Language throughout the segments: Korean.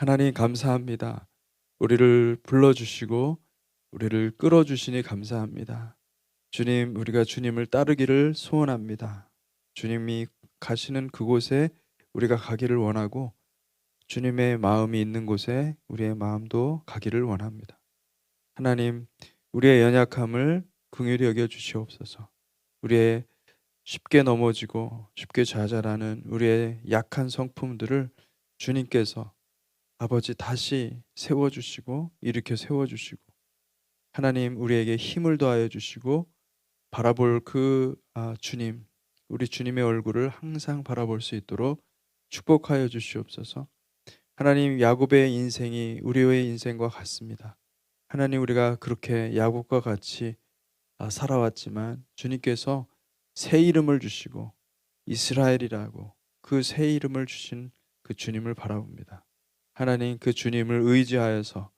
하나님 감사합니다. 우리를 불러주시고 우리를 끌어주시니 감사합니다. 주님, 우리가 주님을 따르기를 소원합니다. 주님이 가시는 그곳에 우리가 가기를 원하고 주님의 마음이 있는 곳에 우리의 마음도 가기를 원합니다. 하나님, 우리의 연약함을 긍휼히 여겨 주시옵소서. 우리의 쉽게 넘어지고 쉽게 좌절하는 우리의 약한 성품들을 주님께서 아버지 다시 세워주시고 일으켜 세워주시고 하나님 우리에게 힘을 더하여 주시고 바라볼 주님, 우리 주님의 얼굴을 항상 바라볼 수 있도록 축복하여 주시옵소서. 하나님, 야곱의 인생이 우리의 인생과 같습니다. 하나님, 우리가 그렇게 야곱과 같이 살아왔지만 주님께서 새 이름을 주시고 이스라엘이라고 그 새 이름을 주신 그 주님을 바라봅니다. 하나님, 그 주님을 의지하여서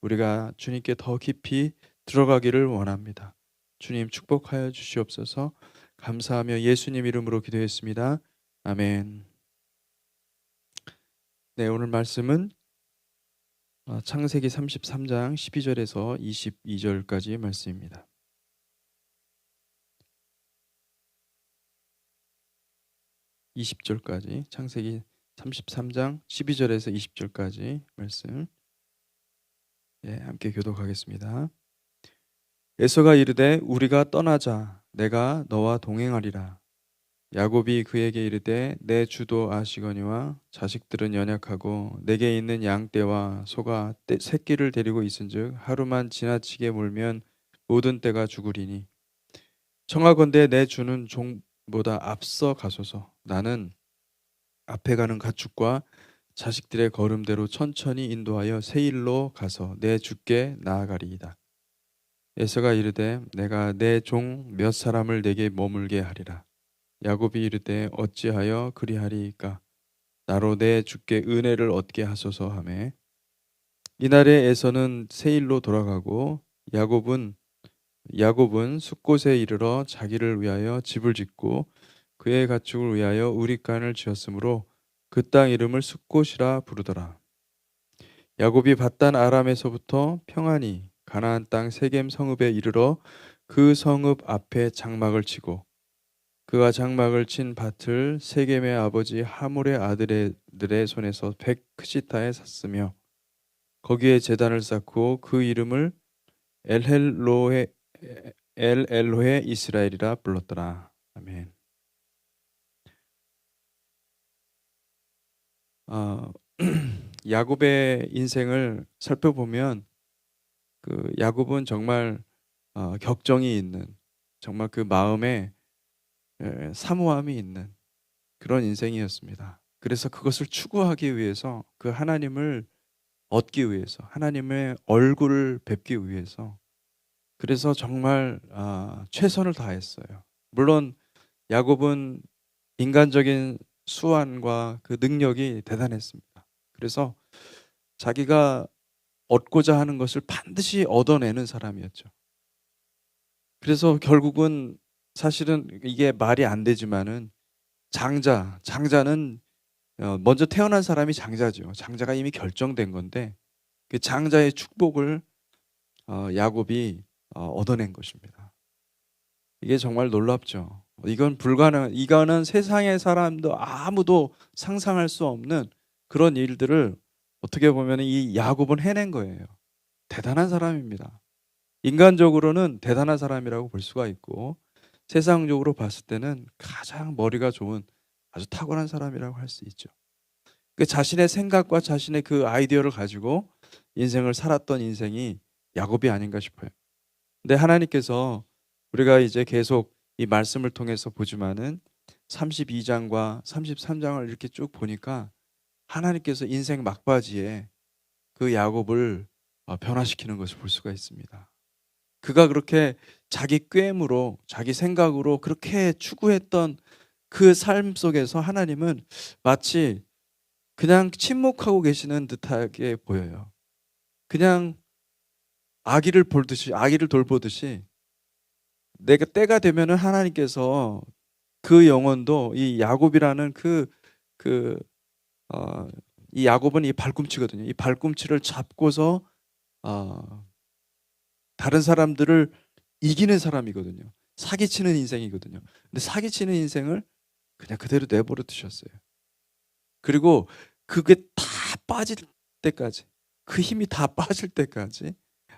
우리가 주님께 더 깊이 들어가기를 원합니다. 주님 축복하여 주시옵소서. 감사하며 예수님 이름으로 기도했습니다. 아멘. 네, 오늘 말씀은 창세기 33장 12절에서 22절까지 말씀입니다. 20절까지 창세기 33장 12절에서 20절까지 말씀 함께 교독하겠습니다. 에서가 이르되 우리가 떠나자 내가 너와 동행하리라. 야곱이 그에게 이르되 내 주도 아시거니와 자식들은 연약하고 내게 있는 양떼와 소가 새끼를 데리고 있은즉 하루만 지나치게 몰면 모든 떼가 죽으리니 청하건대 내 주는 종보다 앞서 가소서. 나는 앞에 가는 가축과 자식들의 걸음대로 천천히 인도하여 세일로 가서 내 주께 나아가리이다. 에서가 이르되 내가 내 종 몇 사람을 내게 머물게 하리라. 야곱이 이르되 어찌하여 그리하리이까? 나로 내 주께 은혜를 얻게 하소서 하매 이날에 에서는 세일로 돌아가고 야곱은 숫곳에 이르러 자기를 위하여 집을 짓고 그의 가축을 위하여 우릿간을 지었으므로 그 땅 이름을 숫곳이라 부르더라. 야곱이 밧단 아람에서부터 평안히 가나안 땅 세겜 성읍에 이르러 그 성읍 앞에 장막을 치고 그가 장막을 친 밭을 세겜의 아버지 하몰의 아들들의 손에서 100크시타에 샀으며 거기에 제단을 쌓고 그 이름을 엘헬로헤 이스라엘이라 불렀더라. 아멘. 야곱의 인생을 살펴보면 그 야곱은 정말 격정이 있는, 정말 그 마음에 사모함이 있는 그런 인생이었습니다. 그래서 그것을 추구하기 위해서 그 하나님을 얻기 위해서 하나님의 얼굴을 뵙기 위해서 그래서 정말 최선을 다했어요. 물론 야곱은 인간적인 수완과 그 능력이 대단했습니다. 그래서 자기가 얻고자 하는 것을 반드시 얻어내는 사람이었죠. 그래서 결국은 사실은 이게 말이 안 되지만은 장자는 먼저 태어난 사람이 장자죠. 장자가 이미 결정된 건데 그 장자의 축복을 야곱이 얻어낸 것입니다. 이게 정말 놀랍죠. 이거는 세상의 사람도 아무도 상상할 수 없는 그런 일들을 어떻게 보면 이 야곱은 해낸 거예요. 대단한 사람입니다. 인간적으로는 대단한 사람이라고 볼 수가 있고 세상적으로 봤을 때는 가장 머리가 좋은 아주 탁월한 사람이라고 할 수 있죠. 그 자신의 생각과 자신의 그 아이디어를 가지고 인생을 살았던 인생이 야곱이 아닌가 싶어요. 근데 하나님께서 우리가 이제 계속 이 말씀을 통해서 보지만은 32장과 33장을 이렇게 쭉 보니까 하나님께서 인생 막바지에 그 야곱을 변화시키는 것을 볼 수가 있습니다. 그가 그렇게 자기 꾀임으로 자기 생각으로 그렇게 추구했던 그 삶 속에서 하나님은 마치 그냥 침묵하고 계시는 듯하게 보여요. 그냥 아기를 돌보듯이 내가 때가 되면은 하나님께서 그 영혼도 이 야곱이라는 그 이 야곱은 이 발꿈치거든요. 이 발꿈치를 잡고서 다른 사람들을 이기는 사람이거든요. 사기치는 인생이거든요. 근데 사기치는 인생을 그냥 그대로 내버려 두셨어요. 그리고 그게 다 빠질 때까지, 그 힘이 다 빠질 때까지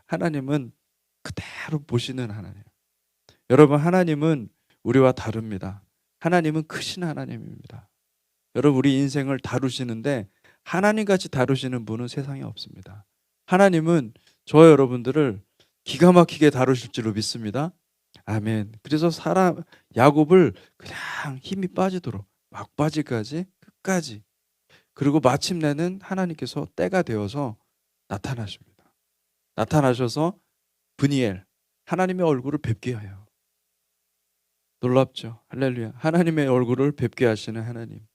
하나님은 그대로 보시는 하나님. 여러분, 하나님은 우리와 다릅니다. 하나님은 크신 하나님입니다. 여러분, 우리 인생을 다루시는데 하나님같이 다루시는 분은 세상에 없습니다. 하나님은 저와 여러분들을 기가 막히게 다루실 줄로 믿습니다. 아멘. 그래서 야곱을 그냥 힘이 빠지도록 막바지까지 끝까지, 그리고 마침내는 하나님께서 때가 되어서 나타나십니다. 나타나셔서 브니엘, 하나님의 얼굴을 뵙게 해요. 놀랍죠? 할렐루야. 하나님의 얼굴을 뵙게 하시는 하나님.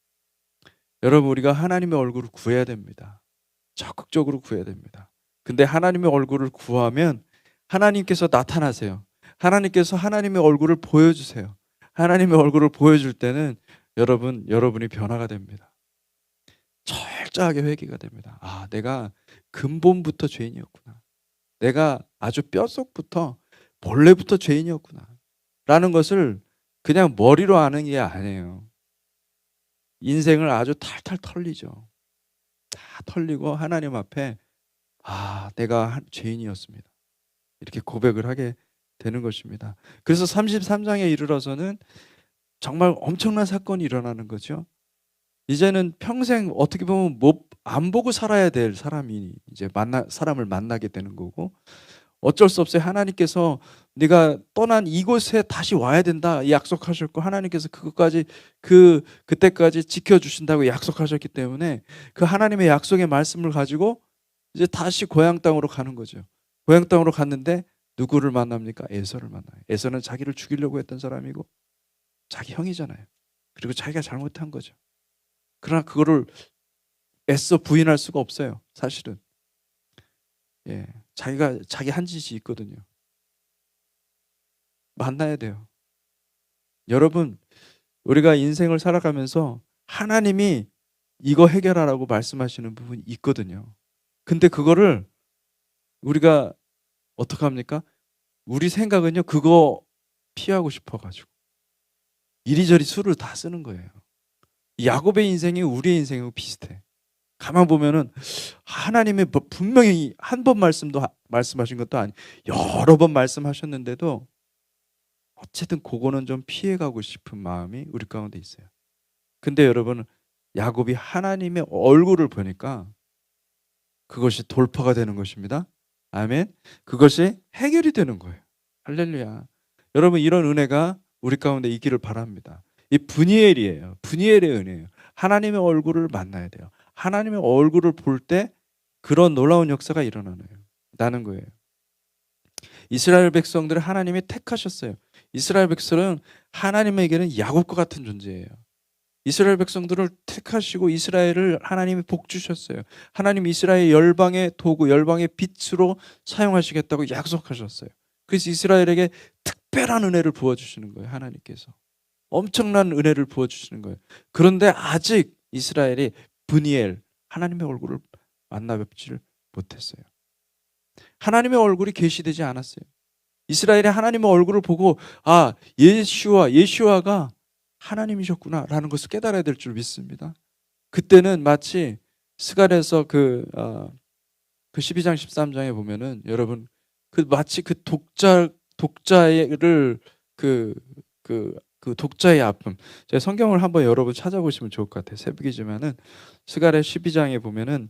여러분, 우리가 하나님의 얼굴을 구해야 됩니다. 적극적으로 구해야 됩니다. 근데 하나님의 얼굴을 구하면 하나님께서 나타나세요. 하나님께서 하나님의 얼굴을 보여주세요. 하나님의 얼굴을 보여줄 때는 여러분이 변화가 됩니다. 철저하게 회개가 됩니다. 아, 내가 근본부터 죄인이었구나. 내가 아주 뼛속부터 본래부터 죄인이었구나. 라는 것을 그냥 머리로 아는 게 아니에요. 인생을 아주 탈탈 털리죠. 다 털리고 하나님 앞에 내가 죄인이었습니다. 이렇게 고백을 하게 되는 것입니다. 그래서 33장에 이르러서는 정말 엄청난 사건이 일어나는 거죠. 이제는 평생 어떻게 보면 안 보고 살아야 될 사람이 이제 사람을 만나게 되는 거고, 어쩔 수 없어요. 하나님께서 네가 떠난 이곳에 다시 와야 된다 약속하셨고, 하나님께서 그때까지 지켜주신다고 약속하셨기 때문에 그 하나님의 약속의 말씀을 가지고 이제 다시 고향 땅으로 가는 거죠. 고향 땅으로 갔는데 누구를 만납니까? 에서를 만나요. 에서는 자기를 죽이려고 했던 사람이고 자기 형이잖아요. 그리고 자기가 잘못한 거죠. 그러나 그거를 애써 부인할 수가 없어요. 사실은. 예, 자기 한 짓이 있거든요. 만나야 돼요. 여러분, 우리가 인생을 살아가면서 하나님이 이거 해결하라고 말씀하시는 부분이 있거든요. 근데 그거를 우리가 어떻게 합니까? 우리 생각은요, 그거 피하고 싶어가지고 이리저리 수를 다 쓰는 거예요. 야곱의 인생이 우리의 인생하고 비슷해. 가만 보면은 하나님의 분명히 한 번 말씀하신 것도 아니, 여러 번 말씀하셨는데도 어쨌든 그거는 좀 피해가고 싶은 마음이 우리 가운데 있어요. 근데 여러분, 야곱이 하나님의 얼굴을 보니까 그것이 돌파가 되는 것입니다. 아멘. 그것이 해결이 되는 거예요. 할렐루야. 여러분, 이런 은혜가 우리 가운데 있기를 바랍니다. 이 브니엘이에요. 브니엘의 은혜예요. 하나님의 얼굴을 만나야 돼요. 하나님의 얼굴을 볼 때 그런 놀라운 역사가 일어나는 거예요. 이스라엘 백성들을 하나님이 택하셨어요. 이스라엘 백성은 하나님에게는 야곱과 같은 존재예요. 이스라엘 백성들을 택하시고 이스라엘을 하나님이 복 주셨어요. 하나님 이스라엘 열방의 도구, 열방의 빛으로 사용하시겠다고 약속하셨어요. 그래서 이스라엘에게 특별한 은혜를 부어주시는 거예요. 하나님께서 엄청난 은혜를 부어주시는 거예요. 그런데 아직 이스라엘이 브니엘, 하나님의 얼굴을 만나뵙지를 못했어요. 하나님의 얼굴이 계시되지 않았어요. 이스라엘이 하나님의 얼굴을 보고 예수아가 하나님이셨구나 라는 것을 깨달아야 될 줄 믿습니다. 그때는 마치 스갈에서 그 12장 13장에 보면은 여러분 마치 그 독자를 그 독자의 아픔. 제가 성경을 한번 여러분 찾아보시면 좋을 것 같아요. 새벽이지만은 스갈의 12장에 보면은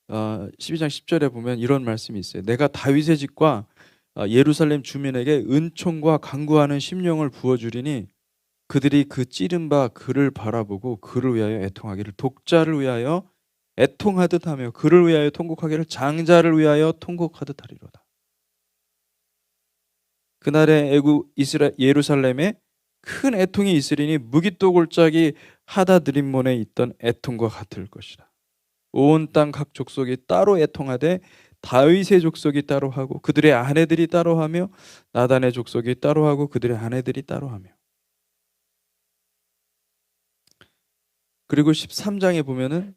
12장 10절에 보면 이런 말씀이 있어요. 내가 다윗의 집과 예루살렘 주민에게 은총과 간구하는 심령을 부어주리니 그들이 그 찌른 바 그를 바라보고 그를 위하여 애통하기를 독자를 위하여 애통하듯 하며 그를 위하여 통곡하기를 장자를 위하여 통곡하듯 하리로다. 그날에 예루살렘에 큰 애통이 있으리니 무기또 골짜기 하다드림몬에 있던 애통과 같을 것이라. 온 땅 각 족속이 따로 애통하되 다윗의 족속이 따로 하고 그들의 아내들이 따로 하며 나단의 족속이 따로 하고 그들의 아내들이 따로 하며. 그리고 13장에 보면은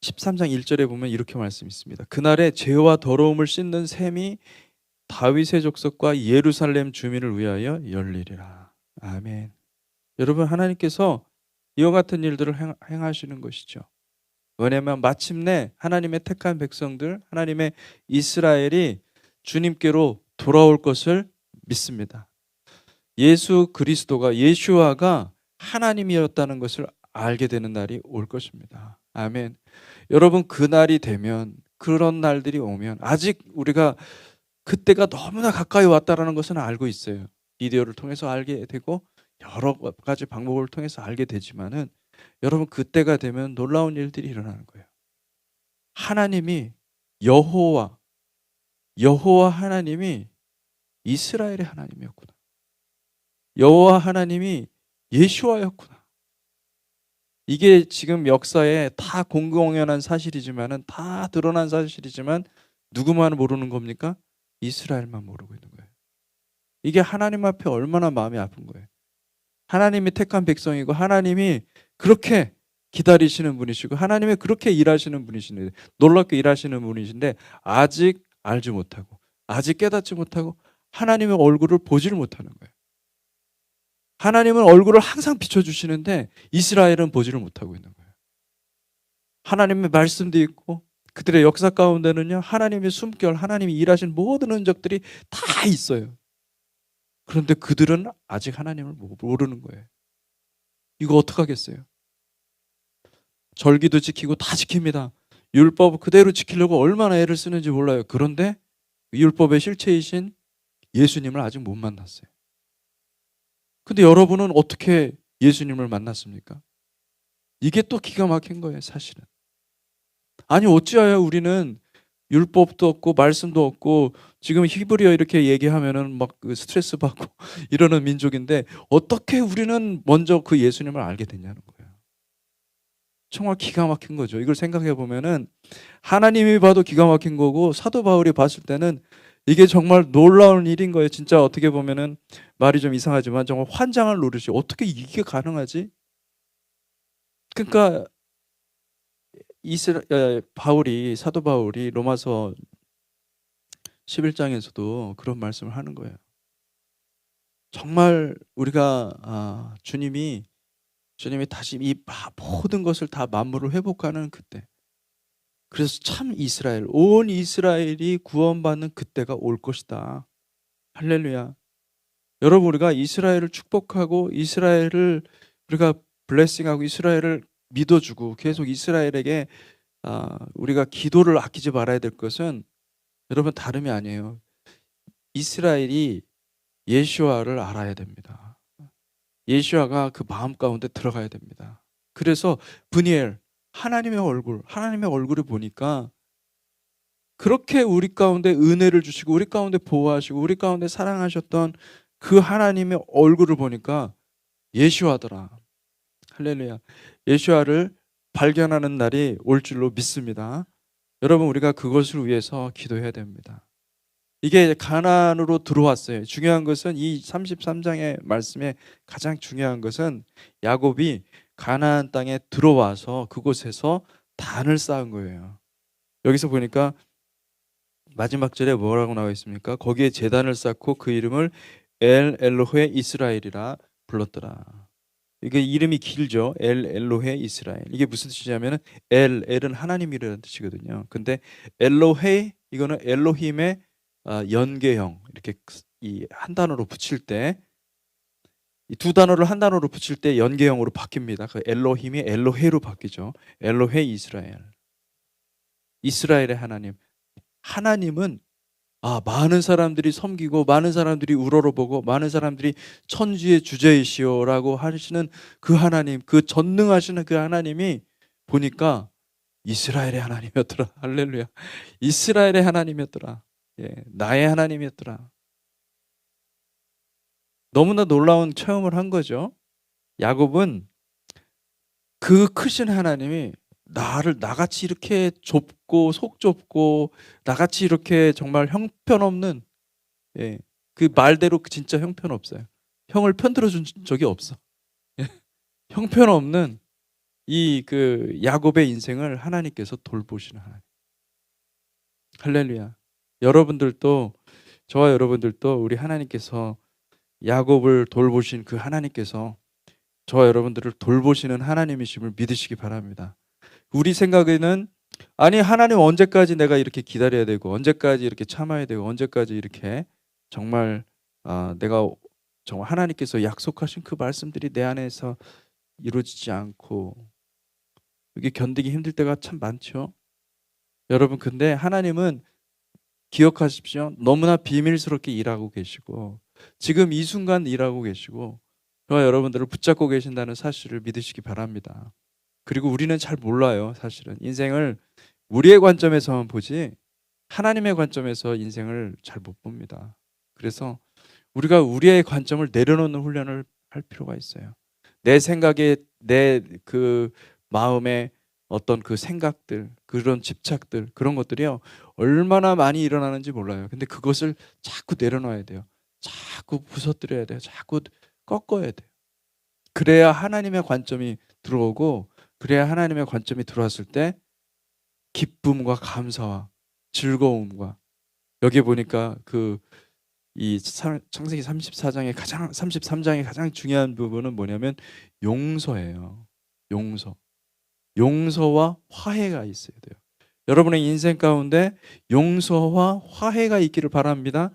13장 1절에 보면 이렇게 말씀이 있습니다. 그날에 죄와 더러움을 씻는 셈이 다윗의 족속과 예루살렘 주민을 위하여 열리리라. 아멘. 여러분, 하나님께서 이와 같은 일들을 행하시는 것이죠. 왜냐하면 마침내 하나님의 택한 백성들, 하나님의 이스라엘이 주님께로 돌아올 것을 믿습니다. 예수 그리스도가, 예슈아가 하나님이었다는 것을 알게 되는 날이 올 것입니다. 아멘. 여러분, 그 날이 되면, 그런 날들이 오면, 아직 우리가 그때가 너무나 가까이 왔다라는 것은 알고 있어요. 비디오를 통해서 알게 되고 여러 가지 방법을 통해서 알게 되지만은, 여러분, 그때가 되면 놀라운 일들이 일어나는 거예요. 하나님이 여호와 하나님이 이스라엘의 하나님이었구나. 여호와 하나님이 예수와였구나. 이게 지금 역사에 다 공공연한 사실이지만은, 다 드러난 사실이지만 누구만 모르는 겁니까? 이스라엘만 모르고 있는 거예요. 이게 하나님 앞에 얼마나 마음이 아픈 거예요. 하나님이 택한 백성이고, 하나님이 그렇게 기다리시는 분이시고, 하나님이 그렇게 일하시는 분이신데, 놀랍게 일하시는 분이신데, 아직 알지 못하고, 아직 깨닫지 못하고, 하나님의 얼굴을 보지를 못하는 거예요. 하나님은 얼굴을 항상 비춰주시는데 이스라엘은 보지를 못하고 있는 거예요. 하나님의 말씀도 있고, 그들의 역사 가운데는요, 하나님의 숨결, 하나님이 일하신 모든 흔적들이 다 있어요. 그런데 그들은 아직 하나님을 모르는 거예요. 이거 어떡하겠어요? 절기도 지키고 다 지킵니다. 율법 그대로 지키려고 얼마나 애를 쓰는지 몰라요. 그런데 율법의 실체이신 예수님을 아직 못 만났어요. 근데 여러분은 어떻게 예수님을 만났습니까? 이게 또 기가 막힌 거예요, 사실은. 아니, 어찌하여 우리는 율법도 없고 말씀도 없고, 지금 히브리어 이렇게 얘기하면은 막 스트레스 받고 이러는 민족인데, 어떻게 우리는 먼저 그 예수님을 알게 됐냐는 거예요. 정말 기가 막힌 거죠. 이걸 생각해 보면은 하나님이 봐도 기가 막힌 거고, 사도 바울이 봤을 때는 이게 정말 놀라운 일인 거예요. 진짜 어떻게 보면은 말이 좀 이상하지만 정말 환장을 노리시. 어떻게 이게 가능하지? 그러니까 사도 바울이 로마서 11장에서도 그런 말씀을 하는 거예요. 정말 우리가 주님이 다시 이 모든 것을 다 만물을 회복하는 그때, 그래서 참 온 이스라엘이 구원받는 그때가 올 것이다. 할렐루야. 여러분, 우리가 이스라엘을 축복하고, 이스라엘을 우리가 블레싱하고, 이스라엘을 믿어주고, 계속 이스라엘에게 우리가 기도를 아끼지 말아야 될 것은, 여러분, 다름이 아니에요. 이스라엘이 예수아를 알아야 됩니다. 예수아가 그 마음 가운데 들어가야 됩니다. 그래서 브니엘, 하나님의 얼굴을 보니까 그렇게 우리 가운데 은혜를 주시고, 우리 가운데 보호하시고, 우리 가운데 사랑하셨던 그 하나님의 얼굴을 보니까 예수아더라. 할렐루야. 예수아를 발견하는 날이 올 줄로 믿습니다. 여러분, 우리가 그것을 위해서 기도해야 됩니다. 이게 가나안으로 들어왔어요. 중요한 것은 이 33장의 말씀에 가장 중요한 것은 야곱이 가나안 땅에 들어와서 그곳에서 단을 쌓은 거예요. 여기서 보니까 마지막 절에 뭐라고 나와 있습니까? 거기에 제단을 쌓고 그 이름을 엘로헤 이스라엘이라 불렀더라. 이게 이름이 길죠. 엘로헤 이스라엘. 이게 무슨 뜻이냐면은 엘은 하나님이라는 뜻이거든요. 근데 엘로헤, 이거는 엘로힘의 연계형, 이렇게 이 한 단어로 붙일 때, 이 두 단어를 한 단어로 붙일 때 연계형으로 바뀝니다. 그 엘로힘이 엘로헤로 바뀌죠. 엘로헤 이스라엘. 이스라엘의 하나님. 하나님은 많은 사람들이 섬기고, 많은 사람들이 우러러보고, 많은 사람들이 천지의 주제이시오라고 하시는 그 하나님, 그 전능하시는 그 하나님이 보니까 이스라엘의 하나님이었더라. 할렐루야. 이스라엘의 하나님이었더라. 예, 나의 하나님이었더라. 너무나 놀라운 체험을 한 거죠. 야곱은 그 크신 하나님이 나같이 이렇게 좁고 속 좁고, 나같이 이렇게 정말 형편없는, 그 말대로 진짜 형편없어요. 형을 편들어 준 적이 없어. 형편없는 이 그 야곱의 인생을 하나님께서 돌보시는 하나님. 할렐루야. 여러분들도, 저와 여러분들도 우리 하나님께서 야곱을 돌보신 그 하나님께서 저와 여러분들을 돌보시는 하나님이심을 믿으시기 바랍니다. 우리 생각에는 아니 하나님 언제까지 내가 이렇게 기다려야 되고 언제까지 이렇게 참아야 되고 언제까지 이렇게 정말 내가 정말 하나님께서 약속하신 그 말씀들이 내 안에서 이루어지지 않고 이게 견디기 힘들 때가 참 많죠. 여러분 근데 하나님은 기억하십시오. 너무나 비밀스럽게 일하고 계시고 지금 이 순간 일하고 계시고 저와 여러분들을 붙잡고 계신다는 사실을 믿으시기 바랍니다. 그리고 우리는 잘 몰라요. 사실은 인생을 우리의 관점에서만 보지 하나님의 관점에서 인생을 잘 못 봅니다. 그래서 우리가 우리의 관점을 내려놓는 훈련을 할 필요가 있어요. 내 생각에 내 그 마음에 어떤 그 생각들, 그런 집착들, 그런 것들이요 얼마나 많이 일어나는지 몰라요. 근데 그것을 자꾸 내려놔야 돼요. 자꾸 부서뜨려야 돼요. 자꾸 꺾어야 돼요. 그래야 하나님의 관점이 들어오고 그래야 하나님의 관점이 들어왔을 때 기쁨과 감사와 즐거움과 여기 보니까 이 창세기 33장의 가장 중요한 부분은 뭐냐면 용서예요. 용서. 용서와 화해가 있어야 돼요. 여러분의 인생 가운데 용서와 화해가 있기를 바랍니다.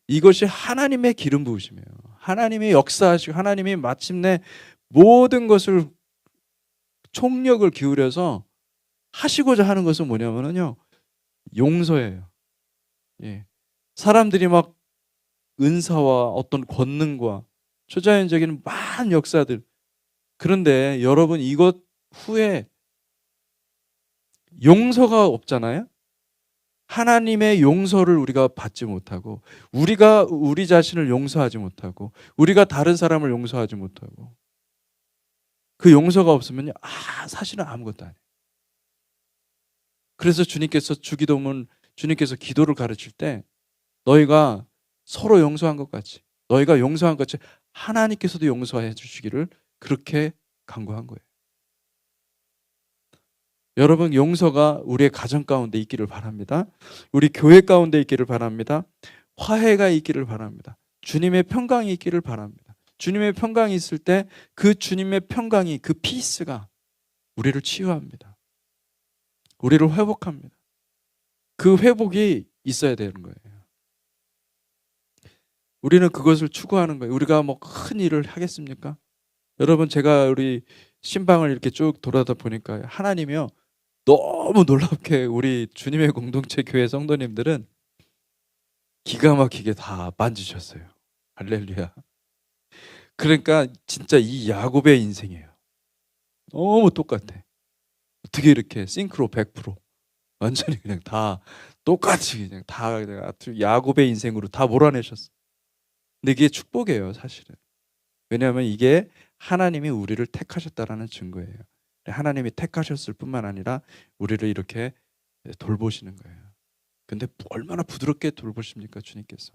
이것이 하나님의 기름 부으심이에요. 하나님의 역사하시고 하나님이 마침내 모든 것을 총력을 기울여서 하시고자 하는 것은 뭐냐면요 용서예요. 예. 사람들이 막 은사와 어떤 권능과 초자연적인 많은 역사들, 그런데 여러분 이것 후에 용서가 없잖아요. 하나님의 용서를 우리가 받지 못하고 우리가 우리 자신을 용서하지 못하고 우리가 다른 사람을 용서하지 못하고 그 용서가 없으면요 사실은 아무것도 아니에요. 그래서 주님께서 주님께서 기도를 가르칠 때 너희가 서로 용서한 것 같이 너희가 용서한 것 같이 하나님께서도 용서해 주시기를 그렇게 간구한 거예요. 여러분 용서가 우리의 가정 가운데 있기를 바랍니다. 우리 교회 가운데 있기를 바랍니다. 화해가 있기를 바랍니다. 주님의 평강이 있기를 바랍니다. 주님의 평강이 있을 때 그 주님의 평강이 그 피스가 우리를 치유합니다. 우리를 회복합니다. 그 회복이 있어야 되는 거예요. 우리는 그것을 추구하는 거예요. 우리가 뭐 큰 일을 하겠습니까? 여러분 제가 우리 신방을 이렇게 쭉 돌아다 보니까 하나님이요 너무 놀랍게 우리 주님의 공동체 교회 성도님들은 기가 막히게 다 만지셨어요. 할렐루야. 그러니까 진짜 이 야곱의 인생이에요. 너무 똑같아. 어떻게 이렇게 싱크로 100% 완전히 그냥 다 똑같이 그냥 다 그냥 야곱의 인생으로 다 몰아내셨어. 근데 이게 축복이에요, 사실은. 왜냐하면 이게 하나님이 우리를 택하셨다라는 증거예요. 하나님이 택하셨을 뿐만 아니라 우리를 이렇게 돌보시는 거예요. 근데 얼마나 부드럽게 돌보십니까, 주님께서.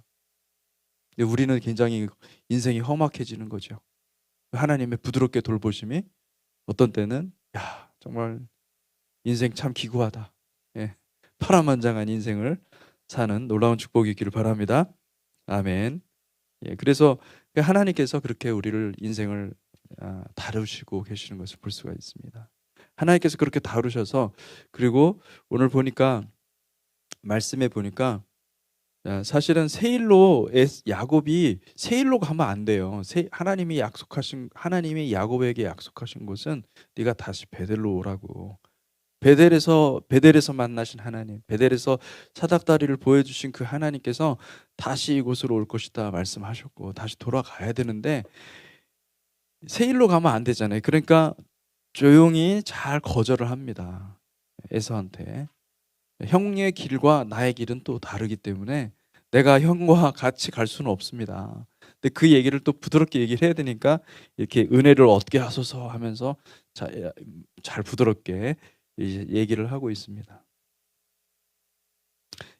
근데 우리는 굉장히 인생이 험악해지는 거죠. 하나님의 부드럽게 돌보심이 어떤 때는 야 정말 인생 참 기구하다. 예, 파란만장한 인생을 사는 놀라운 축복이 있기를 바랍니다. 아멘. 예, 그래서 하나님께서 그렇게 우리를 인생을 다루시고 계시는 것을 볼 수가 있습니다. 하나님께서 그렇게 다루셔서 그리고 오늘 보니까 말씀에 보니까 사실은 세일로 야곱이 세일로 가면 안 돼요. 하나님이 야곱에게 약속하신 곳은 네가 다시 베델로 오라고. 베델에서 만나신 하나님, 베델에서 사닥다리를 보여주신 그 하나님께서 다시 이곳으로 올 것이다 말씀하셨고 다시 돌아가야 되는데 세일로 가면 안 되잖아요. 그러니까 조용히 잘 거절을 합니다. 에서한테. 형의 길과 나의 길은 또 다르기 때문에 내가 형과 같이 갈 수는 없습니다. 근데 그 얘기를 또 부드럽게 얘기를 해야 되니까 이렇게 은혜를 얻게 하소서 하면서 잘 부드럽게 얘기를 하고 있습니다.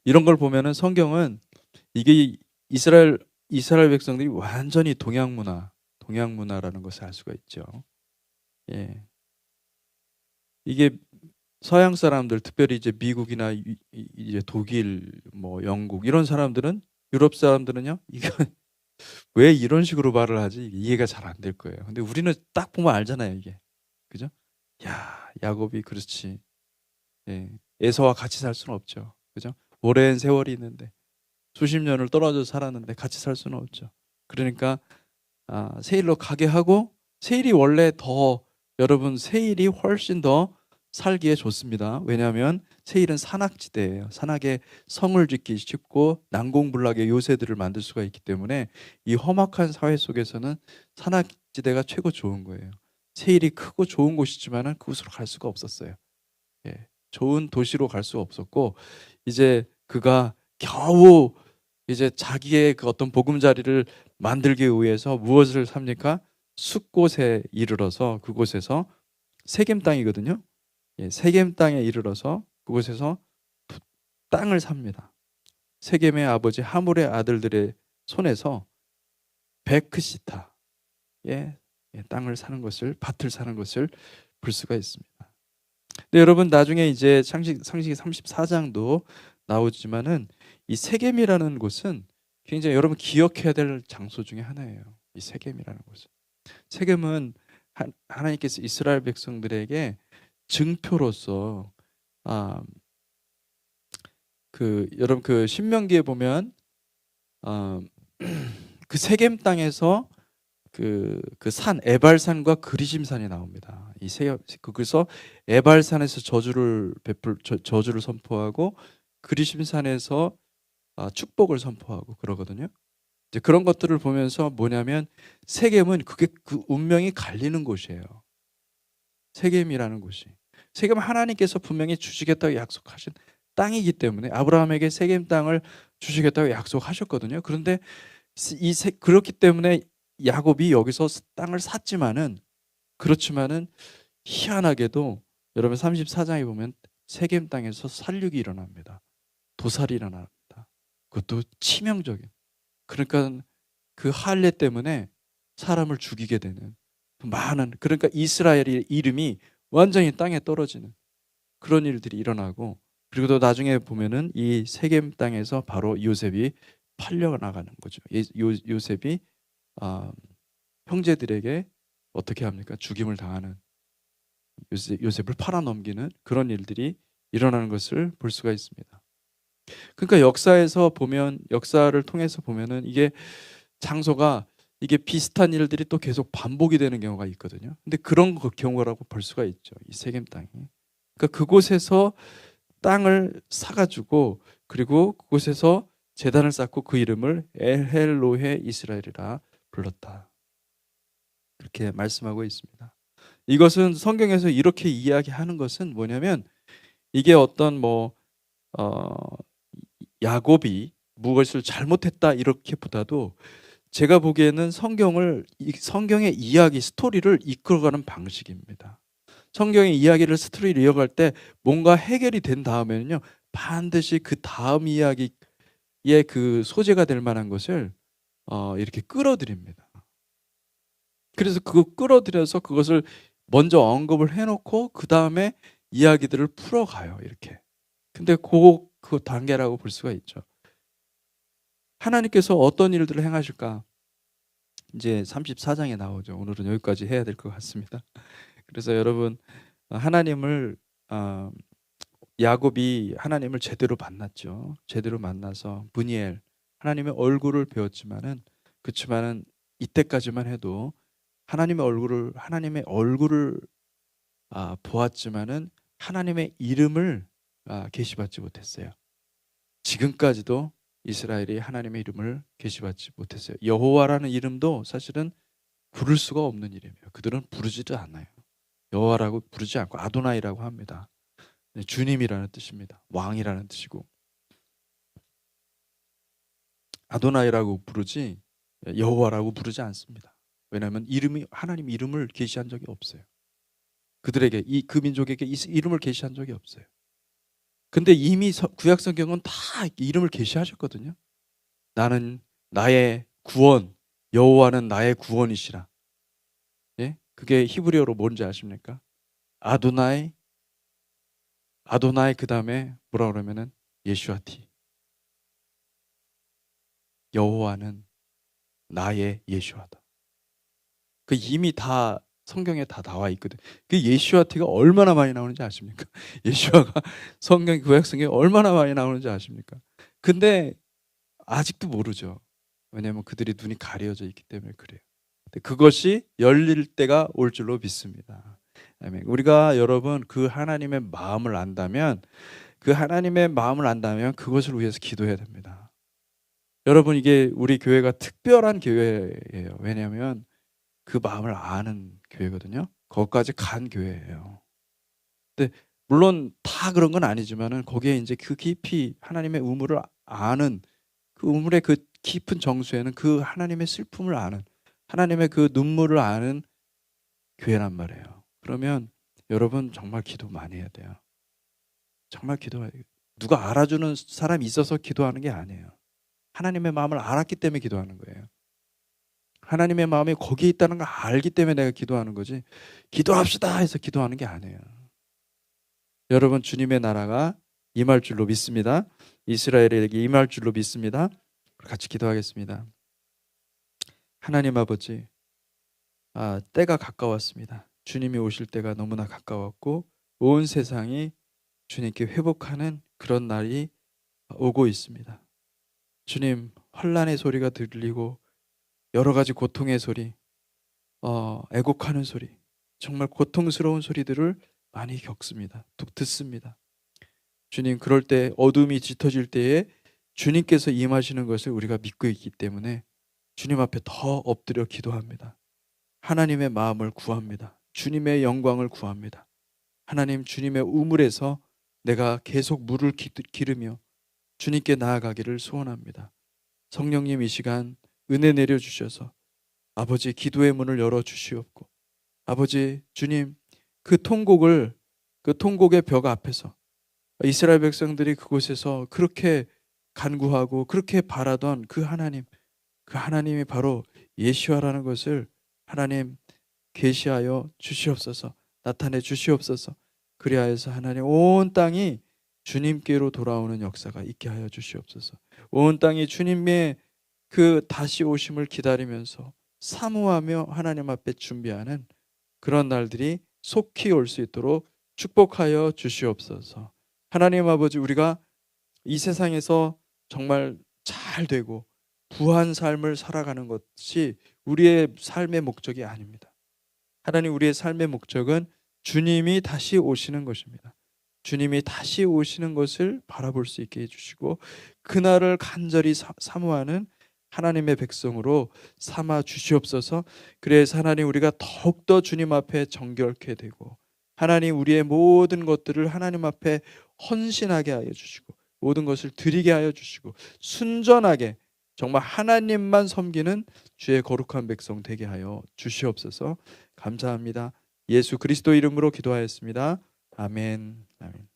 이런 걸 보면은 성경은 이게 이스라엘 백성들이 완전히 동양 문화라는 것을 알 수가 있죠. 예. 이게 서양 사람들, 특별히 이제 미국이나 이제 독일, 뭐 영국 이런 사람들은, 유럽 사람들은요, 이거 왜 이런 식으로 말을 하지? 이게 이해가 잘 안 될 거예요. 근데 우리는 딱 보면 알잖아요, 이게. 그죠? 야, 야곱이 그렇지. 예. 에서와 같이 살 수는 없죠. 그죠? 오랜 세월이 있는데 수십 년을 떨어져 살았는데 같이 살 수는 없죠. 그러니까 세일로 가게 하고, 세일이 원래 더, 여러분, 세일이 훨씬 더 살기에 좋습니다. 왜냐하면 세일은 산악지대예요. 산악에 성을 짓기 쉽고 난공불락의 요새들을 만들 수가 있기 때문에 이 험악한 사회 속에서는 산악지대가 최고 좋은 거예요. 세일이 크고 좋은 곳이지만은 그곳으로 갈 수가 없었어요. 예. 좋은 도시로 갈 수가 없었고, 이제 그가 겨우 이제 자기의 그 어떤 보금자리를 만들기 위해서 무엇을 삽니까? 숫곳에 이르러서, 그곳에서 세겜 땅이거든요. 예, 세겜 땅에 이르러서 그곳에서 땅을 삽니다. 세겜의 아버지 하물의 아들들의 손에서 베크시타, 예, 땅을 사는 것을, 밭을 사는 것을 볼 수가 있습니다. 근데 여러분, 나중에 이제 상식이 34장도 나오지만은 이 세겜이라는 곳은 굉장히 여러분 기억해야 될 장소 중에 하나예요. 이 세겜이라는 곳은. 세겜은 하나님께서 이스라엘 백성들에게 증표로서, 아, 여러분 그 신명기에 보면, 아, 그 세겜 땅에서 그 산 에발산과 그리심산이 나옵니다. 그래서 에발산에서 저주를 선포하고, 그리심산에서 축복을 선포하고 그러거든요. 이제 그런 것들을 보면서 뭐냐면, 세겜은 그게 그 운명이 갈리는 곳이에요. 세겜이라는 곳이. 세겜은 하나님께서 분명히 주시겠다고 약속하신 땅이기 때문에 아브라함에게 세겜 땅을 주시겠다고 약속하셨거든요. 그런데 그렇기 때문에 야곱이 여기서 땅을 샀지만은, 그렇지만은 희한하게도 여러분 34장에 보면 세겜 땅에서 살육이 일어납니다. 도살이 일어납니다. 그것도 치명적인. 그러니까 그 할례 때문에 사람을 죽이게 되는 많은, 그러니까 이스라엘의 이름이 완전히 땅에 떨어지는 그런 일들이 일어나고, 그리고 또 나중에 보면은 이 세겜 땅에서 바로 요셉이 팔려 나가는 거죠. 요셉이 형제들에게 어떻게 합니까? 죽임을 당하는, 요셉을 팔아넘기는 그런 일들이 일어나는 것을 볼 수가 있습니다. 그러니까 역사에서 보면, 역사를 통해서 보면은 이게 장소가, 이게 비슷한 일들이 또 계속 반복이 되는 경우가 있거든요. 근데 그런 경우라고 볼 수가 있죠. 이 세겜 땅이. 그러니까 그곳에서 땅을 사가지고, 그리고 그곳에서 제단을 쌓고 그 이름을 엘헬로헤 이스라엘이라 불렀다. 그렇게 말씀하고 있습니다. 이것은 성경에서 이렇게 이야기하는 것은 뭐냐면, 이게 어떤 야곱이 무엇을 잘못했다 이렇게보다도, 제가 보기에는 성경의 이야기, 스토리를 이끌어가는 방식입니다. 성경의 이야기를, 스토리를 이어갈 때 뭔가 해결이 된 다음에는요, 반드시 그 다음 이야기의 그 소재가 될 만한 것을 이렇게 끌어들입니다. 그래서 그거 끌어들여서 그것을 먼저 언급을 해놓고 그 다음에 이야기들을 풀어가요, 이렇게. 근데 그 단계라고 볼 수가 있죠. 하나님께서 어떤 일들을 행하실까? 이제 34장에 나오죠. 오늘은 여기까지 해야 될 것 같습니다. 그래서 여러분, 하나님을 야곱이 하나님을 제대로 만났죠. 제대로 만나서 브니엘, 하나님의 얼굴을 배웠지만은, 그렇지만은 이때까지만 해도 하나님의 얼굴을 보았지만은 하나님의 이름을 계시받지 못했어요. 지금까지도 이스라엘이 하나님의 이름을 계시받지 못했어요. 여호와라는 이름도 사실은 부를 수가 없는 이름이에요. 그들은 부르지도 않아요. 여호와라고 부르지 않고 아도나이라고 합니다. 주님이라는 뜻입니다. 왕이라는 뜻이고, 아도나이라고 부르지 여호와라고 부르지 않습니다. 왜냐하면 하나님 이름을 계시한 적이 없어요. 그들에게, 그 민족에게 이름을 계시한 적이 없어요. 근데 이미 구약 성경은 다 이름을 계시하셨거든요. 나는 나의 구원, 여호와는 나의 구원이시라. 예? 그게 히브리어로 뭔지 아십니까? 아도나이 아도나이 그다음에 뭐라 그러면은 예슈아티. 여호와는 나의 예슈아다. 그 이미 다 성경에 다 나와 있거든. 그 예슈아티가 얼마나 많이 나오는지 아십니까? 예슈아가 성경 구약 성경에 얼마나 많이 나오는지 아십니까? 근데 아직도 모르죠. 왜냐하면 그들이 눈이 가려져 있기 때문에 그래요. 근데 그것이 열릴 때가 올 줄로 믿습니다. 아멘. 우리가 여러분 그 하나님의 마음을 안다면 그것을 위해서 기도해야 됩니다. 여러분 이게 우리 교회가 특별한 교회예요. 왜냐하면 그 마음을 아는 교회거든요. 거기까지 간 교회예요. 근데 물론 다 그런 건 아니지만은 거기에 이제 그 깊이 하나님의 의무를 아는 그 우물의 그 깊은 정수에는 그 하나님의 슬픔을 아는 하나님의 그 눈물을 아는 교회란 말이에요. 그러면 여러분 정말 기도 많이 해야 돼요. 정말 기도해야 돼요. 누가 알아주는 사람이 있어서 기도하는 게 아니에요. 하나님의 마음을 알았기 때문에 기도하는 거예요. 하나님의 마음이 거기에 있다는 걸 알기 때문에 내가 기도하는 거지 기도합시다 해서 기도하는 게 아니에요. 여러분 주님의 나라가 임할 줄로 믿습니다. 이스라엘에게 임할 줄로 믿습니다. 같이 기도하겠습니다. 하나님 아버지, 때가 가까웠습니다. 주님이 오실 때가 너무나 가까웠고 온 세상이 주님께 회복하는 그런 날이 오고 있습니다. 주님, 환난의 소리가 들리고 여러 가지 고통의 소리, 애곡하는 소리, 정말 고통스러운 소리들을 많이 겪습니다. 듣습니다. 주님, 그럴 때 어둠이 짙어질 때에 주님께서 임하시는 것을 우리가 믿고 있기 때문에 주님 앞에 더 엎드려 기도합니다. 하나님의 마음을 구합니다. 주님의 영광을 구합니다. 하나님, 주님의 우물에서 내가 계속 물을 기르며 주님께 나아가기를 소원합니다. 성령님, 이 시간 은혜 내려주셔서 아버지 기도의 문을 열어주시옵고 아버지 주님 그 통곡의 벽 앞에서 이스라엘 백성들이 그곳에서 그렇게 간구하고 그렇게 바라던 그 하나님이 바로 예시와라는 것을 하나님 계시하여 주시옵소서. 나타내 주시옵소서. 그리하여서 하나님 온 땅이 주님께로 돌아오는 역사가 있게 하여 주시옵소서. 온 땅이 주님의 그 다시 오심을 기다리면서 사모하며 하나님 앞에 준비하는 그런 날들이 속히 올 수 있도록 축복하여 주시옵소서. 하나님 아버지, 우리가 이 세상에서 정말 잘 되고 부한 삶을 살아가는 것이 우리의 삶의 목적이 아닙니다. 하나님, 우리의 삶의 목적은 주님이 다시 오시는 것입니다. 주님이 다시 오시는 것을 바라볼 수 있게 해주시고 그날을 간절히 사모하는 하나님의 백성으로 삼아 주시옵소서. 그래서 하나님, 우리가 더욱더 주님 앞에 정결케 되고 하나님, 우리의 모든 것들을 하나님 앞에 헌신하게 하여 주시고 모든 것을 드리게 하여 주시고 순전하게 정말 하나님만 섬기는 주의 거룩한 백성 되게 하여 주시옵소서. 감사합니다. 예수 그리스도 이름으로 기도하였습니다. 아멘. 아멘.